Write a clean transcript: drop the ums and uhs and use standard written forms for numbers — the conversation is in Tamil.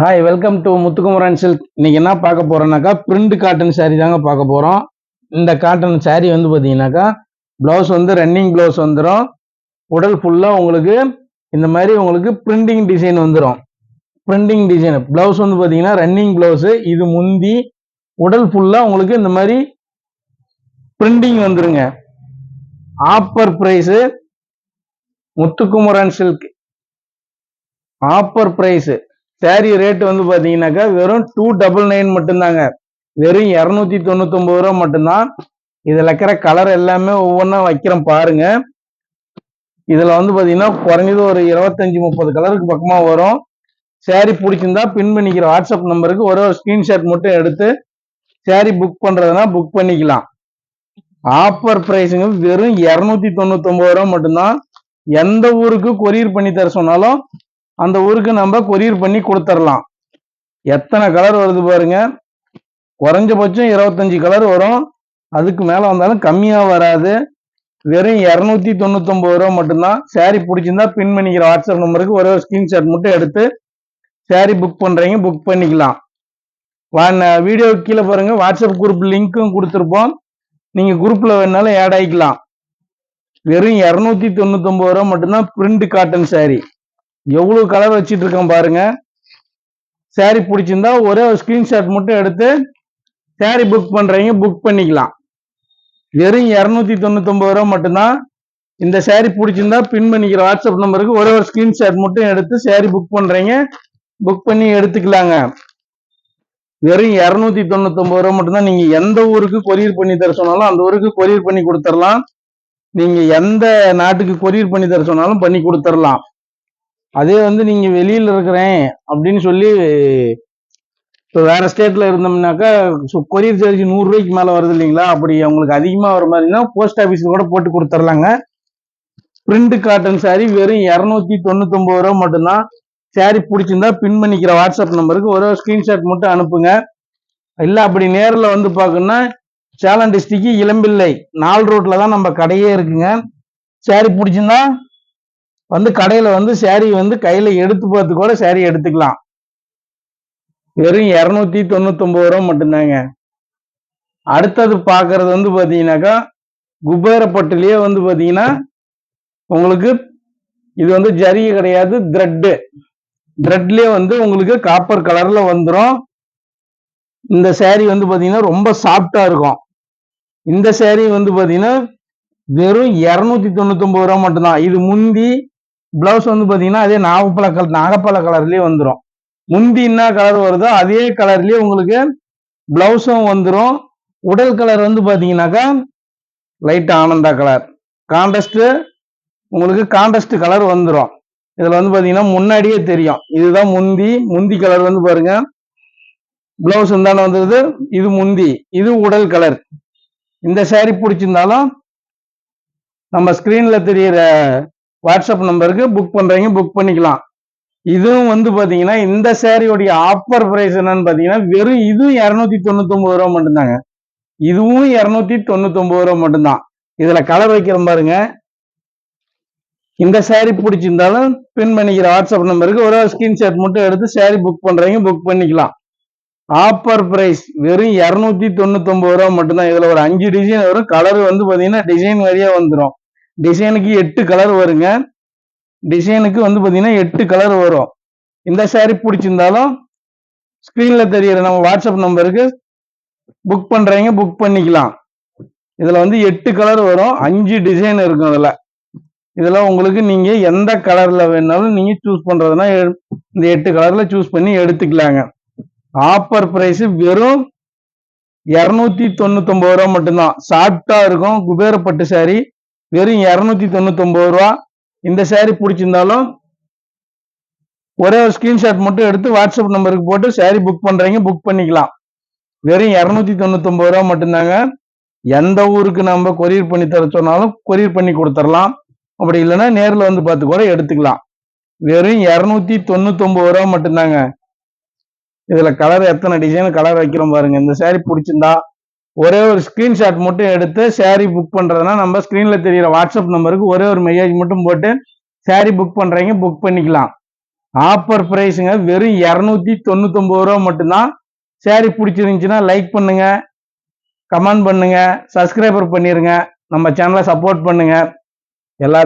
Hi, welcome to Muthukumaran silk. இன்னைக்கு என்ன பார்க்க போறோம்னாக்கா பிரிண்ட் காட்டன் saree தாங்க பார்க்க போறோம். இந்த காட்டன் saree வந்து பார்த்தீங்கன்னாக்கா பிளவுஸ் வந்து ரன்னிங் பிளவுஸ் வந்துடும். உடல் ஃபுல்லா உங்களுக்கு இந்த மாதிரி உங்களுக்கு பிரிண்டிங் டிசைன் வந்துடும். பிரிண்டிங் டிசைன் பிளவுஸ் வந்து பார்த்தீங்கன்னா ரன்னிங் பிளவுஸ். இது முந்தி உடல் ஃபுல்லா உங்களுக்கு இந்த மாதிரி பிரிண்டிங் வந்துருங்க. Offer price Muthukumaran silk offer price. Sari rate வந்து பாத்தீங்கன்னாக்கா வெறும் 299 மட்டும்தாங்க. வெறும் 299 ரூபா மட்டும்தான். இதுல இருக்கிற கலர் எல்லாமே ஒவ்வொன்றா வைக்கிறேன் பாருங்க. இதுல வந்து பாத்தீங்கன்னா குறைஞ்சது ஒரு 25-30 கலருக்கு பக்கமா வரும். சாரி பிடிச்சிருந்தா பின் பண்ணிக்கிற வாட்ஸ்அப் நம்பருக்கு ஒரு ஸ்கிரீன்ஷாட் மட்டும் எடுத்து சாரி புக் பண்றதுனா புக் பண்ணிக்கலாம். ஆஃபர் பிரைஸுங்க வெறும் 299 ரூபா மட்டும்தான். எந்த ஊருக்கு கொரியர் பண்ணி தர சொன்னாலும் அந்த ஊருக்கு நம்ம கொரியர் பண்ணி கொடுத்துடலாம். எத்தனை கலர் வருது பாருங்க. குறைஞ்சபட்சம் 25 கலர் வரும். அதுக்கு மேல வந்தாலும் கம்மியா வராது. வெறும் 299 ரூபா மட்டும்தான். சாரி பிடிச்சிருந்தா பின் பண்ணிக்கிற வாட்ஸ்அப் நம்பருக்கு ஒரு ஸ்கிரீன்ஷாட் மட்டும் எடுத்து சாரி புக் பண்றீங்க புக் பண்ணிக்கலாம். வீடியோ கீழே பாருங்க, வாட்ஸ்அப் குரூப் லிங்க்கும் கொடுத்துருப்போம். நீங்க குரூப்ல வேணாலும் ஆட் ஆகிக்கலாம். வெறும் 299 ரூபா மட்டும்தான். Print cotton sorry. எவ்வளவு கலர் வச்சிட்டு இருக்கோம் பாருங்க. சாரி பிடிச்சிருந்தா ஒரே ஒரு ஸ்கிரீன்ஷாட் மட்டும் எடுத்து சாரி புக் பண்றீங்க புக் பண்ணிக்கலாம். வெறும் 299 ரூபா மட்டும்தான். இந்த சாரி பிடிச்சிருந்தா பின் பண்ணிக்கிற வாட்ஸ்அப் நம்பருக்கு ஒரே ஒரு ஸ்கிரீன்ஷாட் மட்டும் எடுத்து சாரி புக் பண்றீங்க புக் பண்ணி எடுத்துக்கலாங்க. வெறும் 299 ரூபா மட்டும்தான். நீங்க எந்த ஊருக்கு கொரியர் பண்ணி தர சொன்னாலும் அந்த ஊருக்கு கொரியர் பண்ணி கொடுத்துடலாம். நீங்க எந்த நாட்டுக்கு கொரியர் பண்ணி தர சொன்னாலும் பண்ணி கொடுத்துடலாம். அதே வந்து நீங்க வெளியில இருக்கிறேன் அப்படின்னு சொல்லி இப்போ வேற ஸ்டேட்ல இருந்தோம்னாக்கா கொரியர் சார்ஜ் 100 ரூபாய்க்கு மேல வருது இல்லைங்களா? அப்படி உங்களுக்கு அதிகமா வர மாதிரினா போஸ்ட் ஆபீஸ்ல கூட போட்டு கொடுத்துடலாங்க. பிரிண்ட் காட்டன் சாரி வெறும் 299 ரூபா மட்டும்தான். சாரி பிடிச்சிருந்தா பின் பண்ணிக்கிற வாட்ஸ்அப் நம்பருக்கு ஒரு ஸ்கிரீன்ஷாட் மட்டும் அனுப்புங்க. இல்ல அப்படி நேரில் வந்து பார்க்கணும்னா சேலம் டிஸ்ட்ரிக்ட் இளம்பிள்ளை 4 ரோட்ல தான் நம்ம கடையே இருக்குங்க. சாரி பிடிச்சிருந்தா வந்து கடையில வந்து சாரி வந்து கையில எடுத்து பார்த்து கூட சாரி எடுத்துக்கலாம். வெறும் 299 ரூபா மட்டும்தாங்க. அடுத்தது பாக்குறது வந்து பாத்தீங்கன்னாக்கா குபேரப்பட்டுலயே வந்து பாத்தீங்கன்னா உங்களுக்கு இது வந்து ஜரிகை கிடையாது, த்ரெட்லயே வந்து உங்களுக்கு காப்பர் கலர்ல வந்துடும். இந்த சாரி வந்து பாத்தீங்கன்னா ரொம்ப சாஃப்டா இருக்கும். இந்த சாரி வந்து பாத்தீங்கன்னா வெறும் 299 ரூபா மட்டும்தான். இது முந்தி பிளவுஸ் வந்து பாத்தீங்கன்னா அதே நாகப்பழ கலர்லயே வந்துடும். முந்தி என்ன கலர் வருதோ அதே கலர்லயே உங்களுக்கு பிளவுஸும் வந்துடும். உடல் கலர் வந்து பாத்தீங்கன்னாக்கா லைட் ஆனந்தா கலர் கான்ட்ராஸ்ட், உங்களுக்கு கான்ட்ராஸ்ட் கலர் வந்துடும். இதுல வந்து பாத்தீங்கன்னா முன்னாடியே தெரியும். இதுதான் முந்தி கலர் வந்து பாருங்க. பிளவுஸ் தானே வந்தது. இது முந்தி, இது உடல் கலர். இந்த சாரி பிடிச்சிருந்தாலும் நம்ம ஸ்கிரீன்ல தெரியிற வாட்ஸ்அப் நம்பருக்கு புக் பண்றீங்க புக் பண்ணிக்கலாம். இதுவும் வந்து பாத்தீங்கன்னா இந்த சாரியோடைய ஆஃபர் பிரைஸ் என்னன்னு பாத்தீங்கன்னா வெறும் இதுவும் 299 ரூபா மட்டும்தாங்க. இதுவும் 299 ரூபா மட்டும்தான். இதுல கலர் வைக்கிற பாருங்க. இந்த சாரி பிடிச்சிருந்தாலும் பின் பண்ணிக்கிற வாட்ஸ்அப் நம்பருக்கு ஒரு ஸ்கிரீன்ஷாட் மட்டும் எடுத்து சாரி புக் பண்றீங்க புக் பண்ணிக்கலாம். ஆஃபர் பிரைஸ் வெறும் 299 ரூபா மட்டும்தான். இதுல ஒரு 5 டிசைன் வரும். கலர் வந்து பாத்தீங்கன்னா டிசைன் வழியா வந்துடும். டிசைனுக்கு 8 கலர் வருங்க. டிசைனுக்கு வந்து பாத்தீங்கன்னா 8 கலர் வரும். இந்த சாரி பிடிச்சிருந்தாலும் ஸ்கிரீன்ல தெரியுற நம்ம வாட்ஸ்அப் நம்பருக்கு புக் பண்றீங்க புக் பண்ணிக்கலாம். இதுல வந்து 8 கலர் வரும். 5 டிசைன் இருக்கும். இதுல உங்களுக்கு நீங்க எந்த கலர்ல வேணாலும் நீங்க சூஸ் பண்றதுனா இந்த 8 கலர்ல சூஸ் பண்ணி எடுத்துக்கலாங்க. ஆஃபர் பிரைஸ் வெறும் 299 ரூபா மட்டும்தான். சாஃப்டா இருக்கும் குபேரப்பட்டு சாரி. வெறும் 299 ரூபா. இந்த சாரி பிடிச்சிருந்தாலும் ஒரே ஒரு ஸ்கிரீன்ஷாட் மட்டும் எடுத்து வாட்ஸ்அப் நம்பருக்கு போட்டு சாரி புக் பண்றீங்க புக் பண்ணிக்கலாம். வெறும் 299 ரூபா மட்டும்தாங்க. எந்த ஊருக்கு நம்ம கொரியர் பண்ணி தர சொன்னாலும் கொரியர் பண்ணி கொடுத்துடலாம். அப்படி இல்லைன்னா நேரில் வந்து பார்த்து கூட எடுத்துக்கலாம். வெறும் 299 ரூபா மட்டும்தாங்க. இதுல கலர் எத்தனை டிசைன் கலர் வைக்கிறோம் பாருங்க. இந்த சாரி பிடிச்சிருந்தா ஒரே ஒரு ஸ்கிரீன்ஷாட் மட்டும் எடுத்து சாரி புக் பண்றதுனா நம்ம ஸ்கிரீன்ல தெரியுற வாட்ஸ்அப் நம்பருக்கு ஒரே ஒரு மெசேஜ் மட்டும் போட்டு சாரி புக் பண்றீங்க புக் பண்ணிக்கலாம். ஆஃபர் பிரைஸுங்க, வெறும் 299 ரூபா மட்டும்தான். saree பிடிச்சிருந்துச்சுன்னா லைக் பண்ணுங்க, கமெண்ட் பண்ணுங்க, சப்ஸ்கிரைபர் பண்ணிருங்க, நம்ம சேனலை சப்போர்ட் பண்ணுங்க. எல்லா